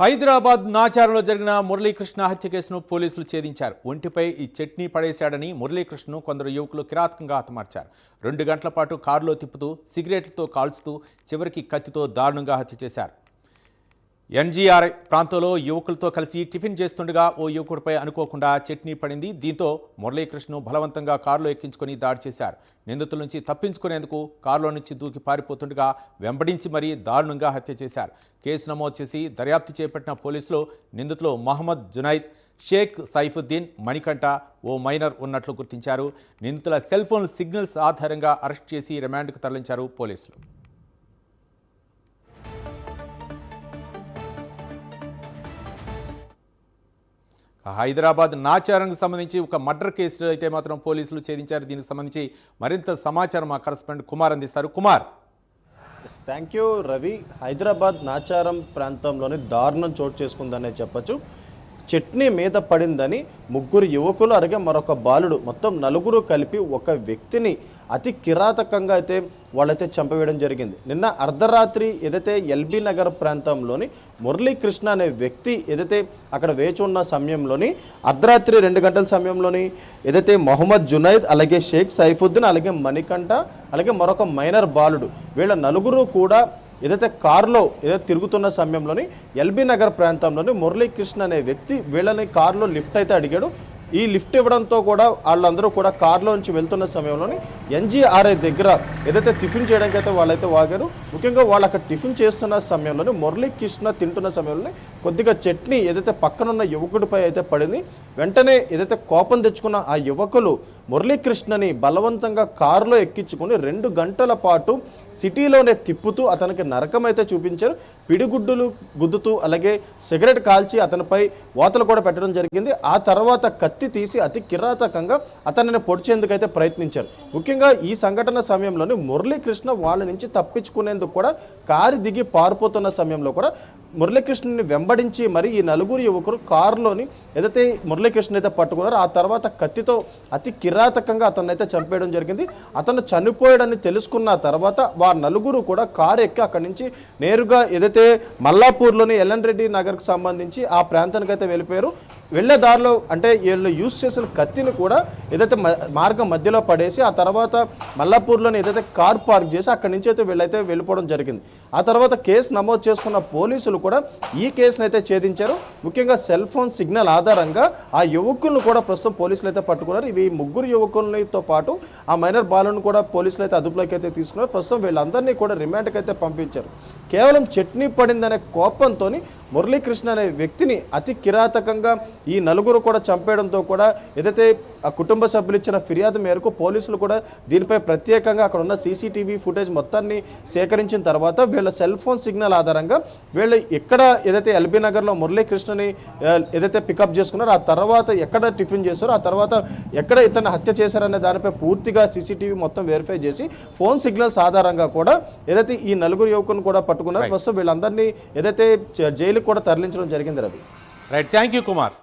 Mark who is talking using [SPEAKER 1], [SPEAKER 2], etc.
[SPEAKER 1] హైదరాబాద్ నాచారంలో జరిగిన మురళీకృష్ణ హత్య కేసును పోలీసులు ఛేదించారు. ఒంటిపై ఈ చట్నీ పడేశాడని మురళీకృష్ణను కొందరు యువకులు కిరాతకంగా హతమార్చారు. 2 గంటల పాటు కారులో తిప్పుతూ సిగరెట్లతో కాల్చుతూ చివరికి కత్తితో దారుణంగా హత్య చేశారు. ఎన్జీఆర్ ప్రాంతంలో యువకులతో కలిసి టిఫిన్ చేస్తుండగా ఓ యువకుడిపై అనుకోకుండా చట్నీ పడింది. దీంతో మురళీకృష్ణను బలవంతంగా కారులో ఎక్కించుకొని దాడి చేశారు. నిందితుల నుంచి తప్పించుకునేందుకు కారులో నుంచి దూకి పారిపోతుండగా వెంబడించి మరీ దారుణంగా హత్య చేశారు. కేసు నమోదు చేసి దర్యాప్తు చేపట్టిన పోలీసులు నిందితులు మహమ్మద్ జునైద్, షేక్ సైఫుద్దీన్, మణికంఠ, ఓ మైనర్ ఉన్నట్లు గుర్తించారు. నిందితుల సెల్ ఫోన్ సిగ్నల్స్ ఆధారంగా అరెస్ట్ చేసి రిమాండ్కు తరలించారు పోలీసులు. హైదరాబాద్ నాచారానికి సంబంధించి ఒక మర్డర్ కేసు అయితే మాత్రం పోలీసులు ఛేదించారు. దీనికి సంబంధించి మరింత సమాచారం మా కరెస్పాండెంట్ కుమార్ అందిస్తారు. కుమార్.
[SPEAKER 2] Thank you Ravi. హైదరాబాద్ నాచారం ప్రాంతంలోని దారుణం చోటు చేసుకుందనే చెప్పచ్చు. చట్నీ మీద పడిందని 3 యువకులు అలాగే మరొక బాలుడు మొత్తం 4 కలిపి ఒక వ్యక్తిని అతి కిరాతకంగా అయితే వాళ్ళైతే చంపవేయడం జరిగింది. నిన్న అర్ధరాత్రి ఏదైతే ఎల్బీ నగర్ ప్రాంతంలోని మురళీకృష్ణ అనే వ్యక్తి ఏదైతే అక్కడ వేచి ఉన్న సమయంలోని అర్ధరాత్రి 2 గంటల సమయంలోని ఏదైతే మొహమ్మద్ జునైద్, అలాగే షేక్ సైఫుద్దీన్, అలాగే మణికంఠ, అలాగే మరొక మైనర్ బాలుడు వీళ్ళ 4 కూడా ఏదైతే కారులో ఏదైతే తిరుగుతున్న సమయంలోని ఎల్బీ నగర్ ప్రాంతంలోని మురళీకృష్ణ అనే వ్యక్తి వీళ్ళని కారులో లిఫ్ట్ అయితే అడిగాడు. ఈ లిఫ్ట్ ఇవ్వడంతో కూడా వాళ్ళందరూ కూడా కారులో నుంచి వెళ్తున్న సమయంలోని ఎన్జీఆర్ఐ దగ్గర ఏదైతే టిఫిన్ చేయడానికి అయితే వాళ్ళైతే వాగారు. ముఖ్యంగా వాళ్ళు అక్కడ టిఫిన్ చేస్తున్న సమయంలోని మురళీకృష్ణ తింటున్న సమయంలోని కొద్దిగా చట్నీ ఏదైతే పక్కనున్న యువకుడిపై అయితే పడింది. వెంటనే ఏదైతే కోపం తెచ్చుకున్న ఆ యువకులు మురళీకృష్ణని బలవంతంగా కారులో ఎక్కించుకుని 2 గంటల పాటు సిటీలోనే తిప్పుతూ అతనికి నరకం అయితే చూపించారు. పిడిగుడ్డులు గుద్దుతూ అలాగే సిగరెట్ కాల్చి అతనిపై వాతలు కూడా పెట్టడం జరిగింది. ఆ తర్వాత కత్తి తీసి అతి కిరాతకంగా అతనిని పొడిచేందుకైతే ప్రయత్నించారు. ముఖ్యంగా ఈ సంఘటన సమయంలోనే మురళీకృష్ణ వాళ్ళ నుంచి తప్పించుకునేందుకు కూడా కారు దిగి పారిపోతున్న సమయంలో కూడా మురళీకృష్ణని వెంబడించి మరి ఈ 4 యువకులు కారులోని ఏదైతే మురళీకృష్ణ అయితే పట్టుకున్నారో ఆ తర్వాత కత్తితో అతి కిరాతకంగా అతన్ని అయితే చంపేయడం జరిగింది. అతను చనిపోయాడని తెలుసుకున్న తర్వాత వారు 4 కూడా కారు ఎక్కి అక్కడి నుంచి నేరుగా ఏదైతే మల్లాపూర్లోని ఎల్ఎన్ రెడ్డి నగర్కి సంబంధించి ఆ ప్రాంతానికి అయితే వెళ్ళిపోయారు. వెళ్ళే దారిలో అంటే వీళ్ళు యూజ్ చేసిన కత్తిని కూడా ఏదైతే మార్గం మధ్యలో పడేసి ఆ తర్వాత మల్లాపూర్లోని ఏదైతే కార్ పార్క్ చేసి అక్కడి నుంచి అయితే వీళ్ళైతే వెళ్ళిపోవడం జరిగింది. ఆ తర్వాత కేసు నమోదు చేసుకున్న పోలీసులు కూడా ఈ కేసును అయితే ఛేదించారు. ముఖ్యంగా సెల్ ఫోన్ సిగ్నల్ ఆధారంగా ఆ యువకులను కూడా ప్రస్తుతం పోలీసులు అయితే పట్టుకున్నారు. ఇవి 3 యువకులతో పాటు ఆ మైనర్ బాలును కూడా పోలీసులు అయితే అదుపులోకి అయితే తీసుకున్నారు. ప్రస్తుతం వీళ్ళందరినీ కూడా రిమాండ్కి అయితే పంపించారు. కేవలం చట్నీ పడిందనే కోపంతో మురళీకృష్ణ అనే వ్యక్తిని అతి కిరాతకంగా ఈ 4 కూడా చంపేయడంతో కూడా ఏదైతే ఆ కుటుంబ సభ్యులు ఇచ్చిన ఫిర్యాదు మేరకు పోలీసులు కూడా దీనిపై ప్రత్యేకంగా అక్కడ ఉన్న సీసీటీవీ ఫుటేజ్ మొత్తాన్ని సేకరించిన తర్వాత వీళ్ళ సెల్ ఫోన్ సిగ్నల్ ఆధారంగా వీళ్ళు ఎక్కడ ఏదైతే ఎల్బీ నగర్లో మురళీకృష్ణని ఏదైతే పికప్ చేసుకున్నారో ఆ తర్వాత ఎక్కడ టిఫిన్ చేస్తారో ఆ తర్వాత ఎక్కడ ఇతన్ని హత్య చేశారనే దానిపై పూర్తిగా సీసీటీవీ మొత్తం వెరిఫై చేసి ఫోన్ సిగ్నల్స్ ఆధారంగా కూడా ఏదైతే ఈ 4 యువకులను కూడా పట్టుకున్నారు. ప్రస్తుతం వీళ్ళందరినీ ఏదైతే జైలుకు కూడా తరలించడం జరిగింది. Ravi.
[SPEAKER 1] Right, thank you Kumar.